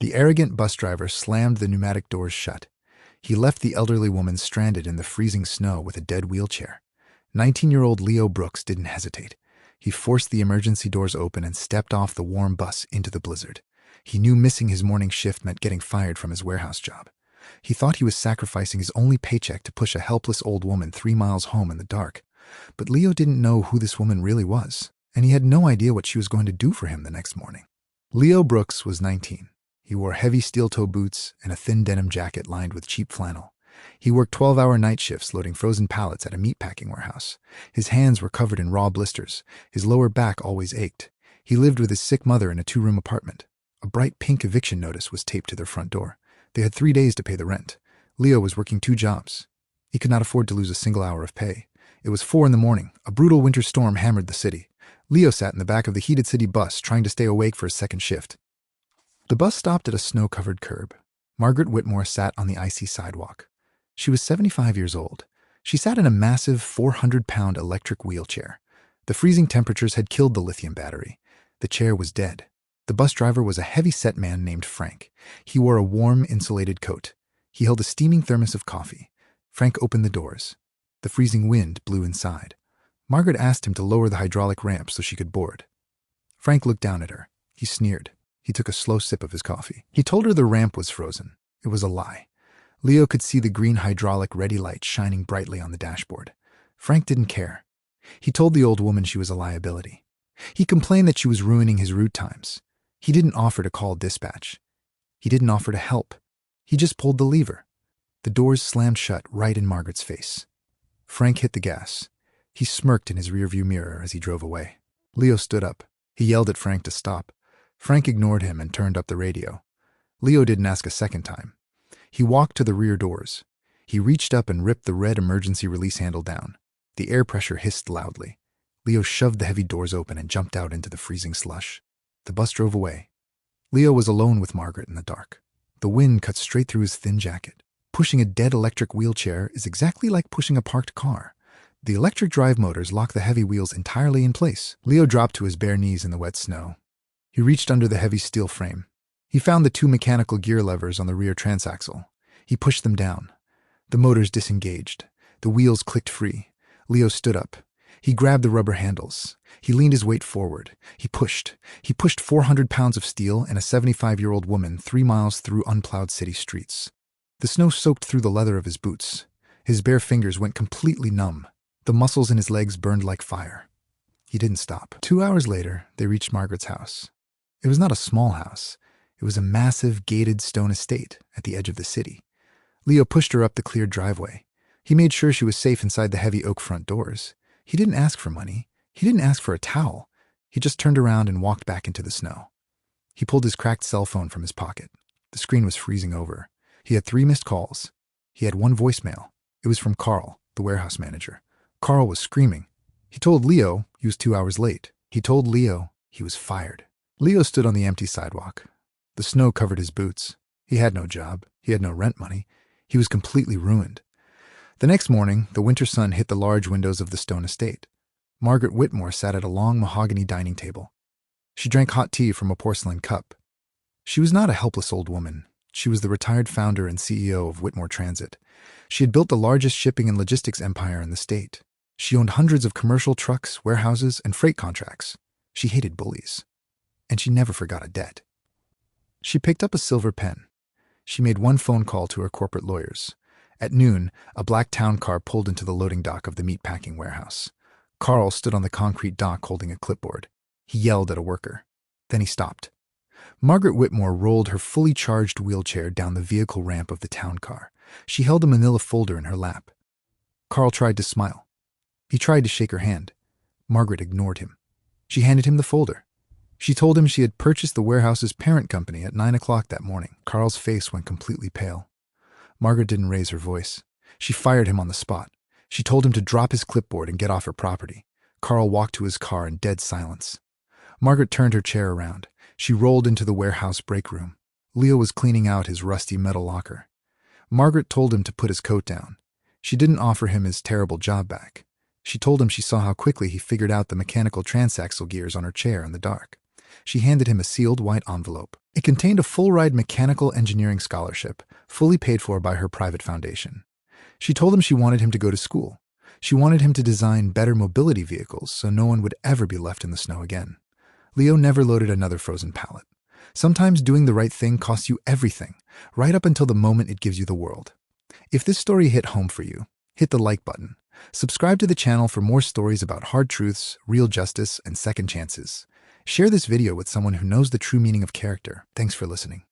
The arrogant bus driver slammed the pneumatic doors shut. He left the elderly woman stranded in the freezing snow with a dead wheelchair. 19-year-old Leo Brooks didn't hesitate. He forced the emergency doors open and stepped off the warm bus into the blizzard. He knew missing his morning shift meant getting fired from his warehouse job. He thought he was sacrificing his only paycheck to push a helpless old woman 3 miles home in the dark. But Leo didn't know who this woman really was, and he had no idea what she was going to do for him the next morning. Leo Brooks was 19. He wore heavy steel-toe boots and a thin denim jacket lined with cheap flannel. He worked 12-hour night shifts loading frozen pallets at a meatpacking warehouse. His hands were covered in raw blisters. His lower back always ached. He lived with his sick mother in a 2-room apartment. A bright pink eviction notice was taped to their front door. They had 3 days to pay the rent. Leo was working 2 jobs. He could not afford to lose a single hour of pay. It was 4 in the morning. A brutal winter storm hammered the city. Leo sat in the back of the heated city bus, trying to stay awake for his second shift. The bus stopped at a snow-covered curb. Margaret Whitmore sat on the icy sidewalk. She was 75 years old. She sat in a massive 400-pound electric wheelchair. The freezing temperatures had killed the lithium battery. The chair was dead. The bus driver was a heavy-set man named Frank. He wore a warm, insulated coat. He held a steaming thermos of coffee. Frank opened the doors. The freezing wind blew inside. Margaret asked him to lower the hydraulic ramp so she could board. Frank looked down at her. He sneered. He took a slow sip of his coffee. He told her the ramp was frozen. It was a lie. Leo could see the green hydraulic ready light shining brightly on the dashboard. Frank didn't care. He told the old woman she was a liability. He complained that she was ruining his route times. He didn't offer to call dispatch. He didn't offer to help. He just pulled the lever. The doors slammed shut right in Margaret's face. Frank hit the gas. He smirked in his rearview mirror as he drove away. Leo stood up. He yelled at Frank to stop. Frank ignored him and turned up the radio. Leo didn't ask a second time. He walked to the rear doors. He reached up and ripped the red emergency release handle down. The air pressure hissed loudly. Leo shoved the heavy doors open and jumped out into the freezing slush. The bus drove away. Leo was alone with Margaret in the dark. The wind cut straight through his thin jacket. Pushing a dead electric wheelchair is exactly like pushing a parked car. The electric drive motors lock the heavy wheels entirely in place. Leo dropped to his bare knees in the wet snow. He reached under the heavy steel frame. He found the 2 mechanical gear levers on the rear transaxle. He pushed them down. The motors disengaged. The wheels clicked free. Leo stood up. He grabbed the rubber handles. He leaned his weight forward. He pushed. He pushed 400 pounds of steel and a 75-year-old woman 3 miles through unplowed city streets. The snow soaked through the leather of his boots. His bare fingers went completely numb. The muscles in his legs burned like fire. He didn't stop. 2 hours later, they reached Margaret's house. It was not a small house. It was a massive, gated stone estate at the edge of the city. Leo pushed her up the cleared driveway. He made sure she was safe inside the heavy oak front doors. He didn't ask for money. He didn't ask for a towel. He just turned around and walked back into the snow. He pulled his cracked cell phone from his pocket. The screen was freezing over. He had 3 missed calls. He had 1 voicemail. It was from Carl, the warehouse manager. Carl was screaming. He told Leo he was 2 hours late. He told Leo he was fired. Leo stood on the empty sidewalk. The snow covered his boots. He had no job. He had no rent money. He was completely ruined. The next morning, the winter sun hit the large windows of the stone estate. Margaret Whitmore sat at a long mahogany dining table. She drank hot tea from a porcelain cup. She was not a helpless old woman. She was the retired founder and CEO of Whitmore Transit. She had built the largest shipping and logistics empire in the state. She owned hundreds of commercial trucks, warehouses, and freight contracts. She hated bullies. And she never forgot a debt. She picked up a silver pen. She made 1 phone call to her corporate lawyers. At noon, a black town car pulled into the loading dock of the meatpacking warehouse. Carl stood on the concrete dock holding a clipboard. He yelled at a worker. Then he stopped. Margaret Whitmore rolled her fully charged wheelchair down the vehicle ramp of the town car. She held a manila folder in her lap. Carl tried to smile. He tried to shake her hand. Margaret ignored him. She handed him the folder. She told him she had purchased the warehouse's parent company at 9 o'clock that morning. Carl's face went completely pale. Margaret didn't raise her voice. She fired him on the spot. She told him to drop his clipboard and get off her property. Carl walked to his car in dead silence. Margaret turned her chair around. She rolled into the warehouse break room. Leo was cleaning out his rusty metal locker. Margaret told him to put his coat down. She didn't offer him his terrible job back. She told him she saw how quickly he figured out the mechanical transaxle gears on her chair in the dark. She handed him a sealed white envelope. It contained a full-ride mechanical engineering scholarship, fully paid for by her private foundation. She told him she wanted him to go to school. She wanted him to design better mobility vehicles so no one would ever be left in the snow again. Leo never loaded another frozen pallet. Sometimes doing the right thing costs you everything, right up until the moment it gives you the world. If this story hit home for you, hit the like button. Subscribe to the channel for more stories about hard truths, real justice, and second chances. Share this video with someone who knows the true meaning of character. Thanks for listening.